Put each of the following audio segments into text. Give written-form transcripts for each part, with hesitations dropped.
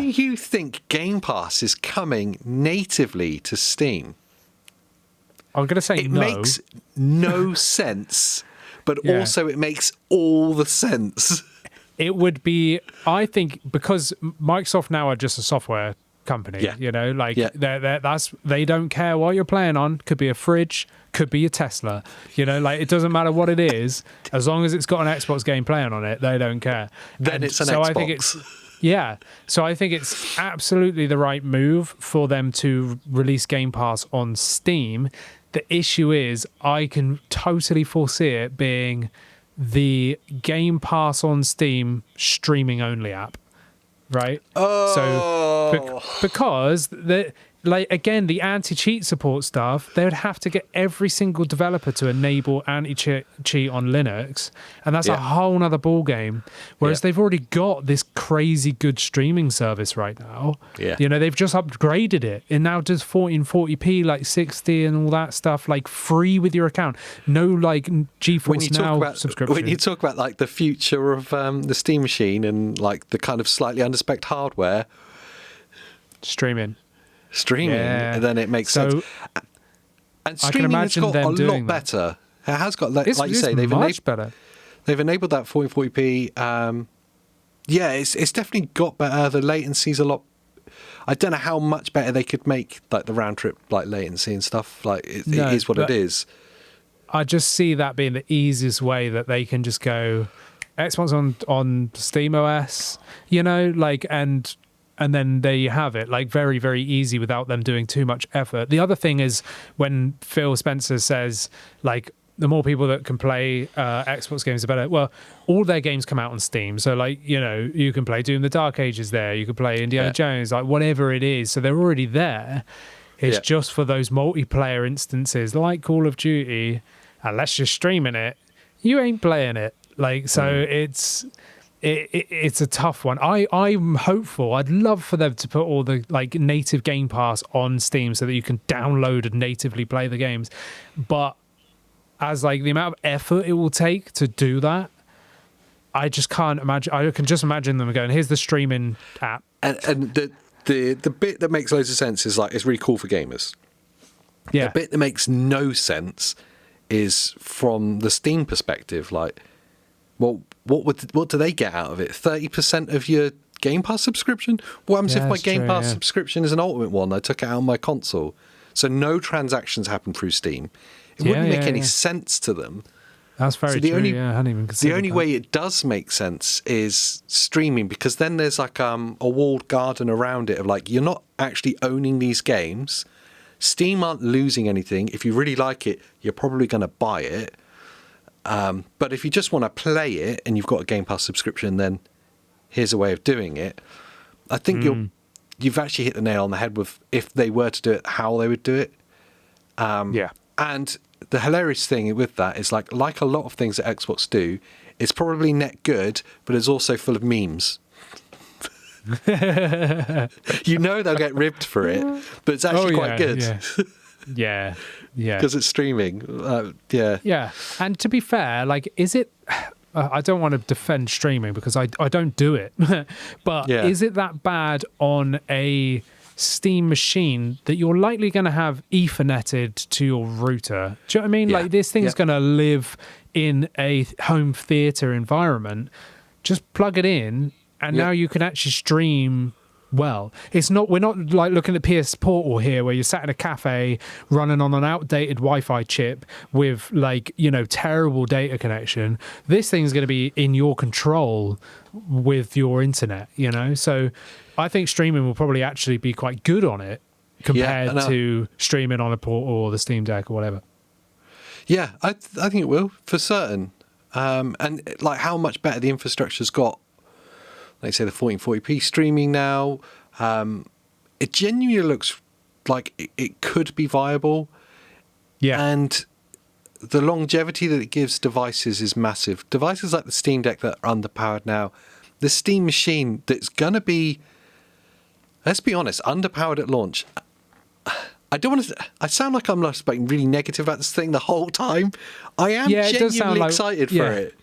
you think Game Pass is coming natively to Steam? I'm going to say It no. makes no sense, but Yeah. also it makes all the sense. It would be, I think, because Microsoft now are just a software company, Yeah. you know, like Yeah. they don't care what you're playing on. Could be a fridge, could be a Tesla, you know, like it doesn't matter what it is, as long as it's got an Xbox game playing on it, they don't care. Then And it's an so Xbox. I think so I think it's absolutely the right move for them to release Game Pass on Steam. The issue is I can totally foresee it being the Game Pass on Steam streaming only app, right? So because the anti-cheat support stuff, they would have to get every single developer to enable anti-cheat on Linux, and that's a whole nother ball game. Whereas they've already got this crazy good streaming service right now. Yeah. You know, they've just upgraded it and now does 1440p, like 60 and all that stuff, like free with your account. No like GeForce Now subscription. When you talk about like the future of the Steam machine and like the kind of slightly underspec'd hardware, streaming, and then it makes sense. And streaming has got a lot better. It has got, like you say, they've better. They've enabled that 1440p. It's definitely got better. The latency's a lot. I don't know how much better they could make like the round trip like latency and stuff. Like it is what it is. I just see that being the easiest way that they can just go Xbox on Steam OS, you know, like and then there you have it, like very, very easy without them doing too much effort. The other thing is when Phil Spencer says, like, the more people that can play Xbox games, the better. Well, all their games come out on Steam. So, like, you know, you can play Doom the Dark Ages there. You can play Indiana Jones, like, whatever it is. So they're already there. It's just for those multiplayer instances, like Call of Duty, unless you're streaming it, you ain't playing it. Like, so it's a tough one. I'm hopeful. I'd love for them to put all the like native Game Pass on Steam so that you can download and natively play the games. But as like the amount of effort it will take to do that, I just can't imagine. I can just imagine them going, "Here's the streaming app." And the bit that makes loads of sense is like it's really cool for gamers. Yeah. The bit that makes no sense is from the Steam perspective. Like, well, what do they get out of it? 30% of your Game Pass subscription? What happens if my Game Pass subscription is an Ultimate one? I took it out on my console. So no transactions happen through Steam. It wouldn't make any sense to them. That's very true. I hadn't even considered the only that. way it does make sense is streaming, because then there's like a walled garden around it of like, you're not actually owning these games. Steam aren't losing anything. If you really like it, you're probably going to buy it. But if you just want to play it and you've got a Game Pass subscription, then here's a way of doing it. I think you've actually hit the nail on the head with if they were to do it, how they would do it. And the hilarious thing with that is like a lot of things that Xbox do, it's probably net good, but it's also full of memes. You know they'll get ribbed for it, but it's actually quite good. Yeah. Because it's streaming. Yeah. And to be fair, like, is it... I don't want to defend streaming because I don't do it. But is it that bad on a Steam machine that you're likely going to have Etherneted to your router? Do you know what I mean? Like, this thing's going to live in a home theater environment. Just plug it in, and now you can actually stream well. We're not like looking at PS Portal here where you're sat in a cafe running on an outdated Wi-Fi chip with like, you know, terrible data connection. This thing's going to be in your control with your internet, you know? So I think streaming will probably actually be quite good on it compared to streaming on a Portal or the Steam Deck or whatever. Yeah, I think it will for certain. And like how much better the infrastructure's got. Like say the 1440p streaming now, it genuinely looks like it could be viable. Yeah. And the longevity that it gives devices is massive. Devices like the Steam Deck that are underpowered now, the Steam machine that's going to be, let's be honest, underpowered at launch. I don't want to. I sound like I'm like really negative about this thing the whole time. I am genuinely excited for it.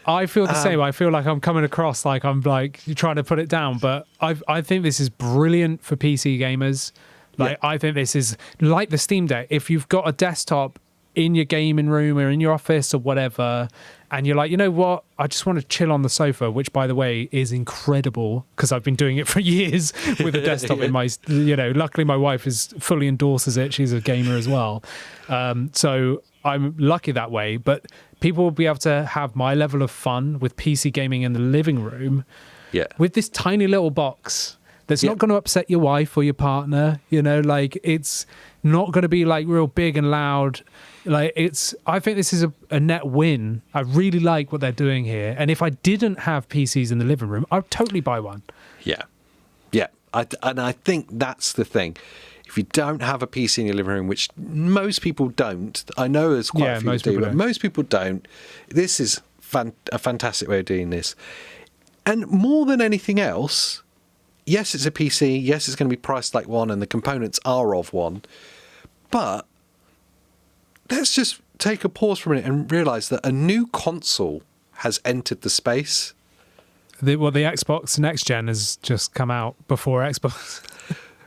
I feel the same. I feel like I'm coming across like I'm like trying to put it down, but I think this is brilliant for PC gamers. Like, I think this is like the Steam Deck. If you've got a desktop in your gaming room or in your office or whatever, and you're like, you know what, I just want to chill on the sofa, which, by the way, is incredible because I've been doing it for years with a desktop in my, luckily my wife fully endorses it. She's a gamer as well. So I'm lucky that way, but people will be able to have my level of fun with PC gaming in the living room with this tiny little box that's not going to upset your wife or your partner. Like, it's not going to be like real big and loud. Like, I think this is a net win. I really like what they're doing here. And if I didn't have PCs in the living room, I'd totally buy one. Yeah. And I think that's the thing. If you don't have a PC in your living room, which most people don't, I know there's quite a few that do, but most people don't. This is a fantastic way of doing this. And more than anything else, yes, it's a PC. Yes, it's going to be priced like one, and the components are of one. But let's just take a pause for a minute and realise that a new console has entered the space. The Xbox Next Gen has just come out before Xbox.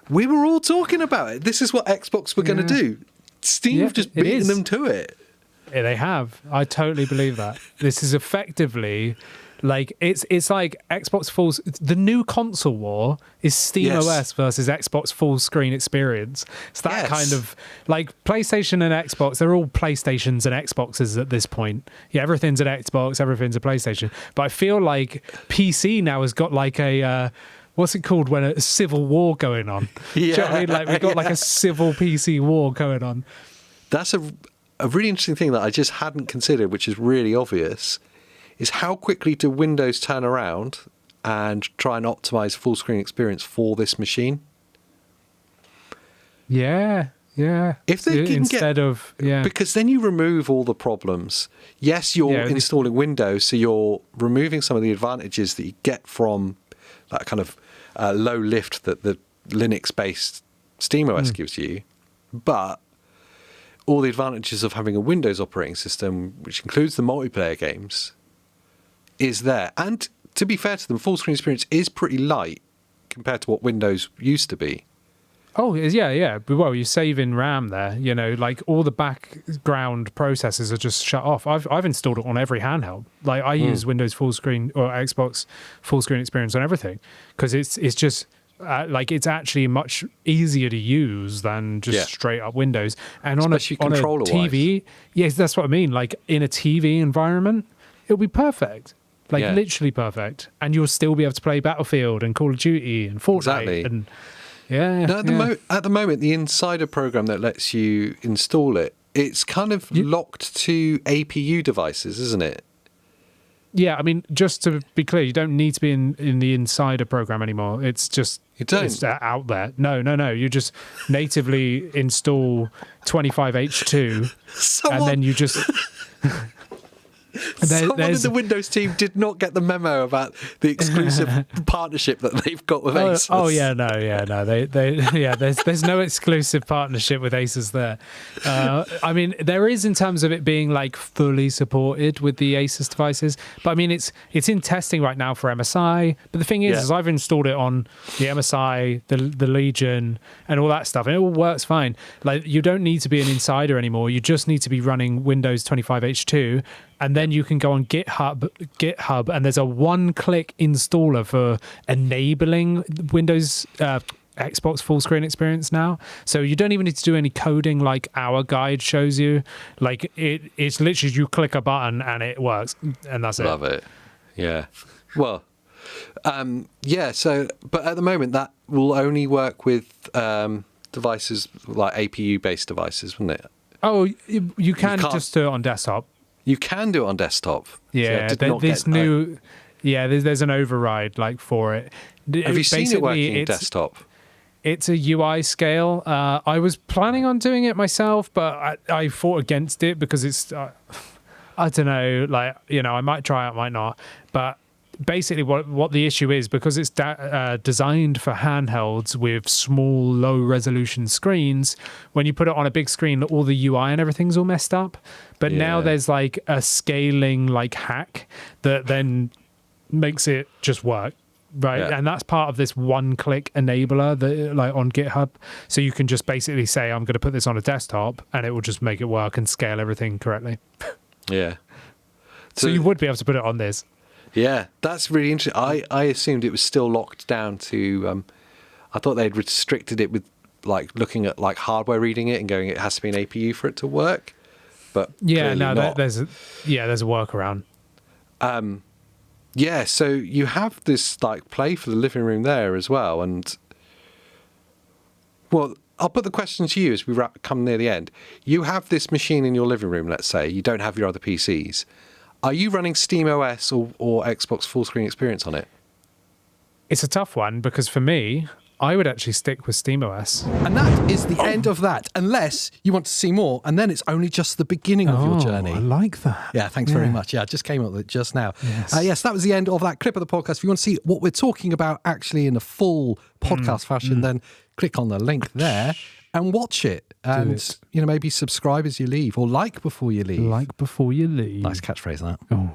We were all talking about it. This is what Xbox were going to do. Steam have just beaten them to it. Yeah, they have. I totally believe that. This is effectively like it's like Xbox the new console war is Steam OS versus Xbox full screen experience. It's that kind of like PlayStation and Xbox, they're all PlayStations and Xboxes at this point. Yeah, everything's an Xbox, everything's a PlayStation. But I feel like PC now has got like a what's it called when a civil war going on? Do you know what I mean? Like, we've got like a civil PC war going on. That's a really interesting thing that I just hadn't considered, which is really obvious, is how quickly do Windows turn around and try and optimize full screen experience for this machine? Yeah. If they can because then you remove all the problems. Yes, you're installing Windows, so you're removing some of the advantages that you get from that kind of low lift that the Linux-based SteamOS gives you, but all the advantages of having a Windows operating system, which includes the multiplayer games, is there. And to be fair to them, full screen experience is pretty light compared to what Windows used to be. Oh, yeah. Well, you're saving RAM there. Like all the background processes are just shut off. I've installed it on every handheld. Like I use Windows full screen or Xbox full screen experience on everything because it's just like it's actually much easier to use than just straight up Windows. And especially on a TV, yes, that's what I mean. Like in a TV environment, it'll be perfect. Like literally perfect, and you'll still be able to play Battlefield and Call of Duty and Fortnite and. At the moment, the Insider program that lets you install it, it's kind of locked to APU devices, isn't it? Yeah, I mean, just to be clear, you don't need to be in the Insider program anymore. It's just it's out there. No. You just natively install 25H2, and then you just... Someone in the Windows team did not get the memo about the exclusive partnership that they've got with Asus. There's no exclusive partnership with Asus there. I mean, there is in terms of it being like fully supported with the Asus devices, but I mean, it's in testing right now for MSI. But the thing is I've installed it on the MSI, the Legion, and all that stuff, and it all works fine. Like, you don't need to be an insider anymore. You just need to be running Windows 25H2. And then you can go on GitHub, and there's a one-click installer for enabling Windows Xbox full screen experience now. So you don't even need to do any coding like our guide shows you. Like it's literally you click a button and it works, and that's Love it. Yeah. Well, So, but at the moment that will only work with devices like APU-based devices, wouldn't it? Oh, you can just do it on desktop. You can do it on desktop. Yeah, there's an override like for it. Have you seen it working desktop? It's a UI scale. I was planning on doing it myself, but I fought against it because it's, I don't know, like, I might try it, might not. But basically what the issue is, because it's designed for handhelds with small, low resolution screens. When you put it on a big screen, all the UI and everything's all messed up. But now there's like a scaling like hack that then makes it just work. Right. Yeah. And that's part of this one-click enabler that, like, on GitHub. So you can just basically say, I'm going to put this on a desktop, and it will just make it work and scale everything correctly. Yeah. So you would be able to put it on this. Yeah, that's really interesting. I assumed it was still locked down to. I thought they'd restricted it with like looking at like hardware reading it and going, it has to be an APU for it to work. But yeah, no, not. there's a workaround. Yeah, so you have this like play for the living room there as well, and well, I'll put the question to you as we come near the end. You have this machine in your living room, let's say. You don't have your other PCs. Are you running SteamOS or Xbox full screen experience on it? It's a tough one because for me, I would actually stick with SteamOS. And that is the end of that, unless you want to see more, and then it's only just the beginning of your journey. I like that. Yeah, thanks very much. Yeah, I just came up with it just now. Yes. Yes, that was the end of that clip of the podcast. If you want to see what we're talking about actually in a full podcast fashion, then click on the link there and watch it. And, maybe subscribe as you leave or like before you leave. Like before you leave. Nice catchphrase, that. Oh.